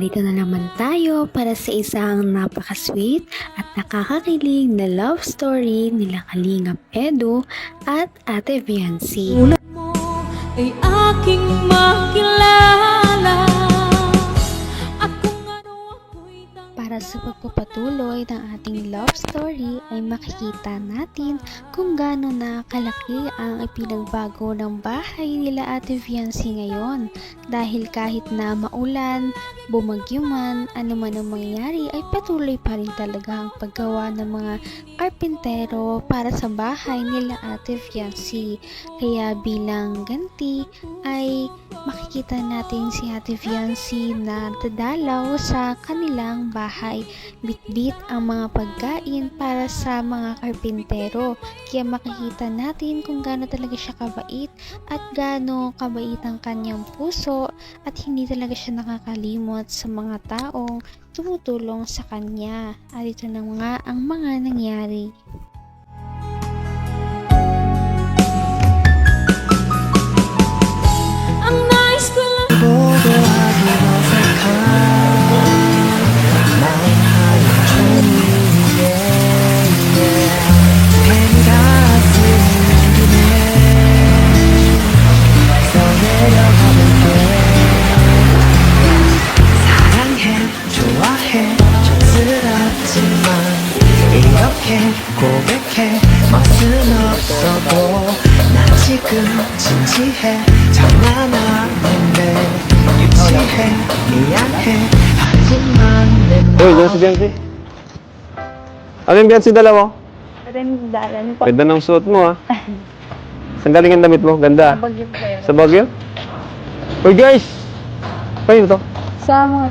narito na naman tayo para sa isang napaka-sweet at nakakakilig na love story nila Kalingap Edu at Ate Viancy. Ulat mo ay aking makilala. Para sa pagpapatuloy ng ating love story ay makikita natin kung gaano na kalaki ang ipinagbago ng bahay nila Ate Viancy ngayon. Dahil kahit na maulan, bumagyo man, ano man ang mangyayari ay patuloy pa rin talaga ang paggawa ng mga karpintero para sa bahay nila Ate Viancy. Kaya bilang ganti ay makikita natin si Ate Viancy na dadalaw sa kanilang bahay. Bitbit ang mga pagkain para sa mga karpintero. Kaya makikita natin kung gaano talaga siya kabait at gaano kabait ang kanyang puso at hindi talaga siya nakakalimot sa mga taong tumutulong sa kanya. At ito na nga ang mga nangyari. Ang nais ko lang 고백해 멋은 없어도 난 지금 진지해 장난하는데 유치해 미안해 하지만 내 Uy, dyan si Biancy. Ano yung Biancy dala mo? Dalan po. Ganda ng suot mo, ha? Saan galing ang damit mo? Ganda. Bagyo po yun. Sa Baguio? Uy, guys! Kayo to? Sa mga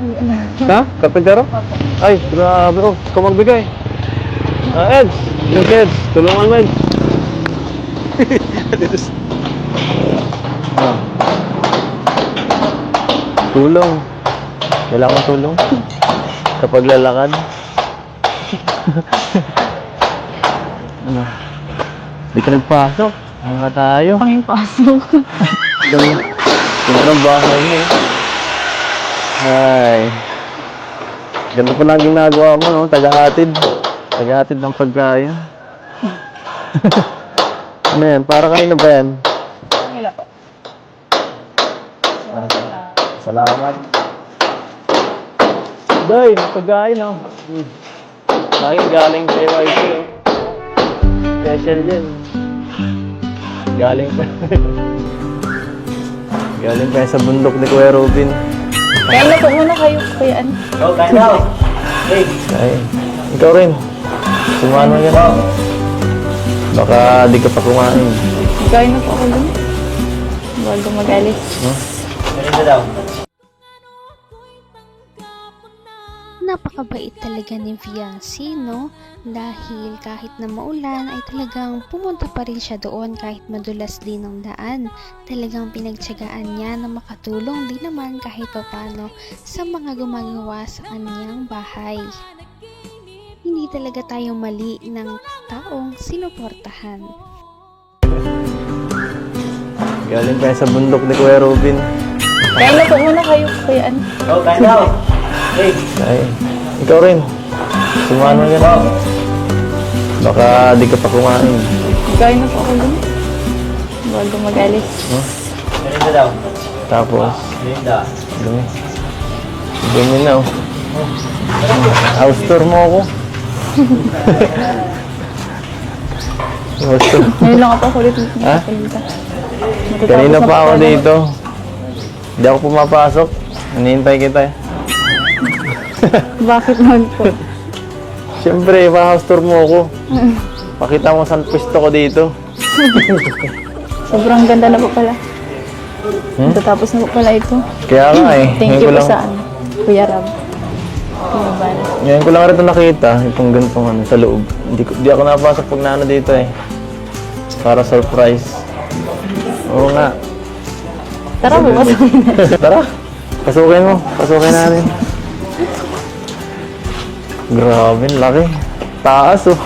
Ha? Karpintero? Ay, grabe. Oh, ikaw magbigay. Eds! Yung Eds, tulungan mo, Eds. Ah. Tulong. Kailangan ko tulong. Kapag lalakad. Ano? Di ka nagpasok. Ano ka tayo? panging pasok. Tingnan ang bahay mo. Ay. Ganito pa lang ginagawa mo, no? Taga-hatid. Taga-hatid ng pagkain. Ano yan? Para kanina ba yan? Wala po. Salamat. Day, pagkain, no? Lagi galing sa YC, oh. Special dyan. Galing pa. Galing pa sa bundok ni Kuya Robin. Kaya na po muna kayo, Kuya An. Ay, ikaw rin. Sumano yan. Baka di ka pa kumain. Kaya na po ako dun. Bago mag-alis. Napakabait talaga ni Viancy, no? Dahil kahit na maulan ay talagang pumunta pa rin siya doon kahit madulas din ang daan. Talagang pinagtiyagaan niya na makatulong din naman kahit papano sa mga gumagawa sa kanyang bahay. Hindi talaga tayo mali ng taong sinuportahan. Galing pa sa bundok ni Kuya Robin. Kaya na po muna kayo, Kuya An. Ay, ikaw rin. Sumano yan. Baka di ka pa kumain. Kaya na po ako dun. Bago mag-alis. Tapos, dumi. Dumi na, oh. House tour mo ako. House tour. Ngayon lang ako ulit Ha? nakapinta. Kanina pa ako dito. Hindi ako pumapasok. Hinihintay kita, eh. Bakit naman po? Siyempre, pa-house tour mo ako. Pakita mo saan pwesto ko dito. Sobrang ganda na po pala. Natatapos na po pala ito. Kaya nga, eh. Thank you Ngayon ko po lang- sa ano, Kuya Rab. Kuya Bal. Ngayon ko lang rin ito nakita, itong ganitong ano, sa loob. Di ako napasok pag naano dito, eh. Para surprise. Oo nga. Tara po, pasukin na. Tara, pasukin mo. Pasukin natin. Grabe, laki. Taas, oh.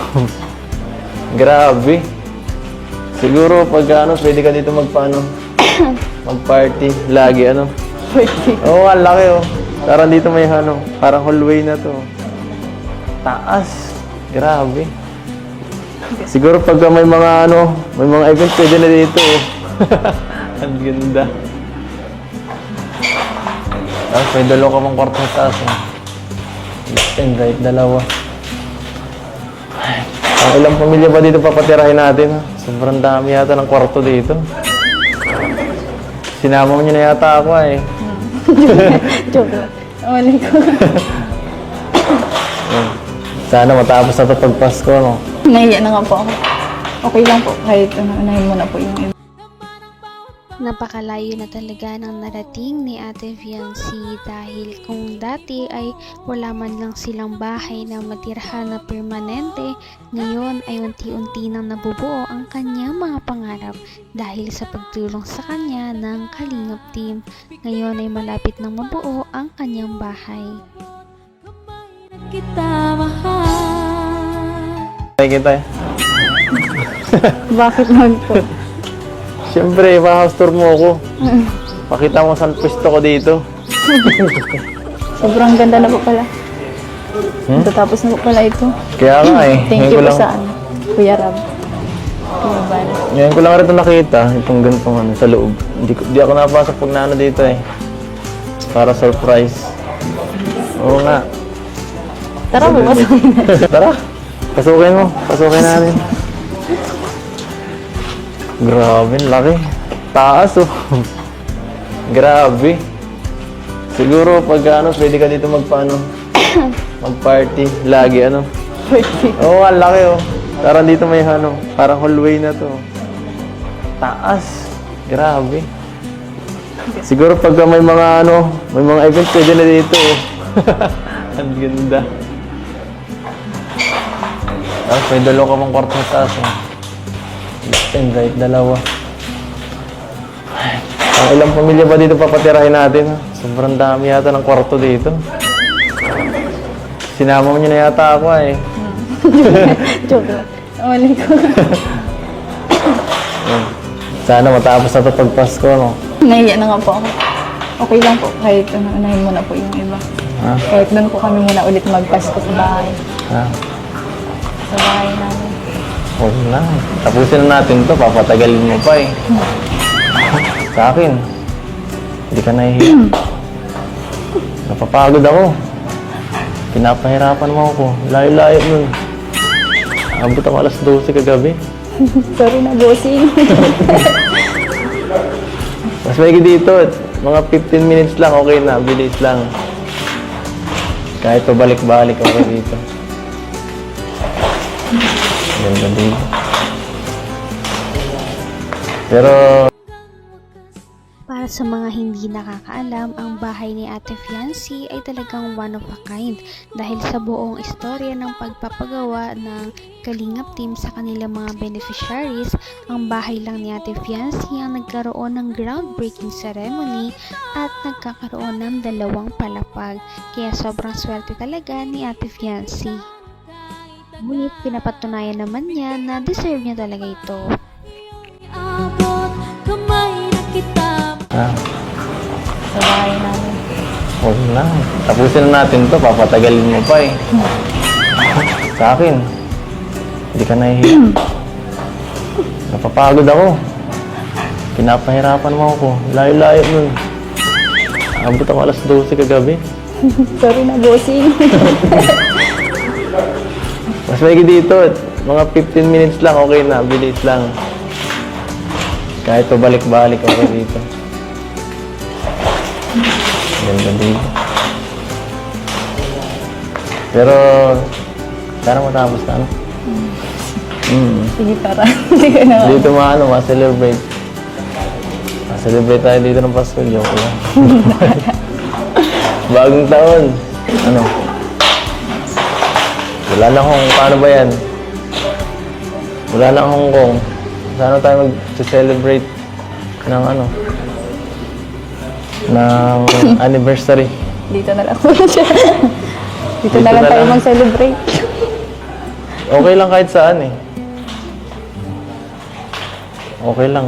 Grabe. Siguro pag ano, pwede ka dito magpaano, mag-party. Lagi, ano. Pwede. Oo, ang laki, oh. Parang dito may ano, parang hallway na to. Taas. Grabe. Siguro pagka may mga ano, may mga event pwede na dito. Ang ganda. Tapos may dalawa ka pang kwarto sa taas. Left and right, dalawa. Ang ilang pamilya ba dito papatirahin natin? Sobrang dami yata ng kwarto dito. Sinama mo niyo na yata ako eh. Joke lang. Ulit ko. Sana matapos na ito pag Pasko, no? Nahiya na nga po ako. Okay lang po, kahit unahin mo na po yung iba. Napakalayo na talaga ng narating ni Ate Fiancee dahil kung dati ay wala man lang silang bahay na matirhan na permanente, ngayon ay unti-unti nang nabubuo ang kanyang mga pangarap dahil sa pagtulong sa kanya ng Kalingap Team. Ngayon ay malapit nang mabuo ang kanyang bahay. Kita mahal. Tayo kita eh. Bakit mag po? Siyempre, pa-house tour mo ako. Pakita mo saan pwesto ko dito. Sobrang ganda na po pala. Tatapos na po pala ito. Kaya nga eh. Thank you Ngayon ko po lang- sa ano, Kuya Rab. Kuya Val. Ngayon ko lang rin ito nakita, itong ganitong ano, sa loob. Di ako napasok pag naano dito eh. Para surprise. Oo nga. Tara po, pasukin na. Tara, pasukin mo. Pasukin natin. Grabe, laki. Taas oh. Grabe. Siguro pag ano, pwede ka dito magpaano, mag-party. Lagi ano. Oo, ang laki oh. Parang dito may ano, parang hallway na to. Taas. Grabe. Siguro pag may mga ano, may mga event pwede na dito oh. Ang ganda. Tapos may dalawa ka pang kwarto sa taas oh. Left and right, dalawa. Ang ilang pamilya ba dito papatirahin natin? Sobrang dami yata ng kwarto dito. Sinama mo niyo na yata ako eh. Joke lang. Ulit ko. Sana matapos na ito pag Pasko, no? Nahiya na nga po ako. Okay lang po, kahit unahin mo na po yung iba. Ha? Kahit doon po kami muna ulit magpasko sa bahay. Ha? Sa bahay namin. Huwag na. Tapusin na natin to, papatagalin mo pa eh. Sa akin, hindi ka nahihiya. Napapagod ako. Pinapahirapan mo ako. Layo-layo nun. Abot ako alas 12 kagabi. Sorry na, bossing. Mas maigi dito. Mga 15 minutes lang, okay na. Bilis lang. Kahit pabalik-balik okay dito. Ganda dito. Pero Para sa mga hindi nakakaalam, ang bahay ni Ate Fiancee ay talagang one of a kind dahil sa buong istorya ng pagpapagawa ng Kalingap Team sa kanilang mga beneficiaries, ang bahay lang ni Ate Fiancee ang nagkaroon ng groundbreaking ceremony at nagkakaroon ng 2 palapag. Kaya sobrang swerte talaga ni Ate Fiancee. Ngunit pinapatunayan naman niya na deserve niya talaga ito. Abot kamay na kita. ha? Sa bahay namin. Huwag na. Tapusin na natin to, papatagalin mo pa eh. Sa akin, hindi ka nahihiya. Napapagod ako. Pinapahirapan mo ako. Layo-layo nun. Abot ako alas 12 kagabi. Sorry na, bossing. Mas maigi dito. Mga 15 minutes lang, okay na. Bilis lang. Kahit pabalik-balik okay dito. Ganda dito. Pero, sana matapos na, ano? Sige, tara. Hindi ko na. Dito ma-celebrate. Ma-celebrate tayo dito ng Pasko. Joke lang. Bagong taon. Ano? Wala na Hong Kong. Paano ba yan? Wala na Hong Kong. Sana tayo mag-celebrate ng ano? Ng anniversary. Dito na lang po siya. Dito na Dito lang na tayo lang. mag-celebrate. Okay lang kahit saan eh. Okay lang.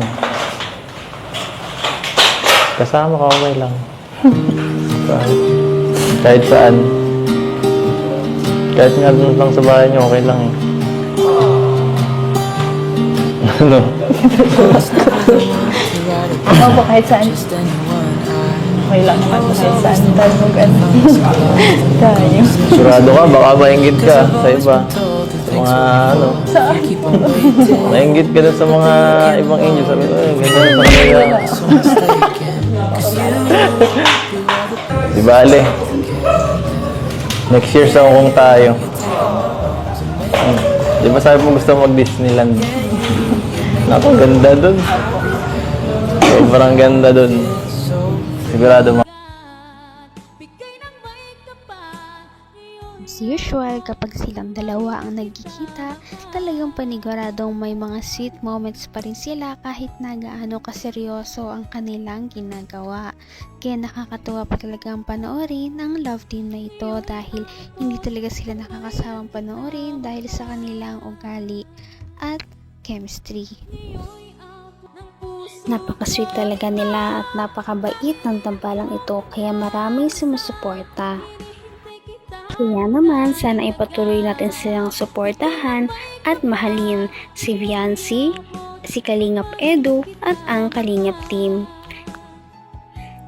Kasama ka, okay lang. Bye. Kahit saan. Kahit nga doon lang sa bahay niyo, okay lang eh. Ano? Opo, kahit saan. Okay lang naman po kahit saan. Dahil mag-ano. Tayo. Sigurado ka, baka maingit ka sa iba. Sa mga ano. Maingit ka na sa mga ibang angel. Sabi ko, ganda sa kanila. Di bale. Next year sa Hong Kong tayo. Di ba sabi mo gusto mag-Disneyland? Naku, ganda dun. Sobrang ganda dun. Sigurado Bigay ng may kapal Ngayong As usual, kapag silang dalawa ang nagkikita, talagang paniguradong may mga sweet moments pa rin sila kahit na gaano kaseryoso ang kanilang ginagawa. Kaya nakakatuwa pa talagang panoorin ang love team na ito dahil hindi talaga sila nakakasawang panoorin dahil sa kanilang ugali at chemistry. Napaka-sweet talaga nila at napakabait ng tambalang ito kaya maraming sumusuporta. Kaya naman, sana ipatuloy natin silang suportahan at mahalin si Viancy, si Kalingap Edu at ang Kalingap team.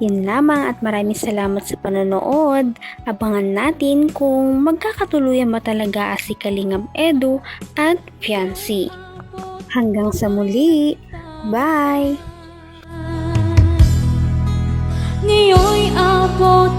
Yun lamang at maraming salamat sa panonood. Abangan natin kung magkakatuluyan ba talaga si Kalingap Edu at Viancy. Hanggang sa muli! Bye! Ngayon'y abot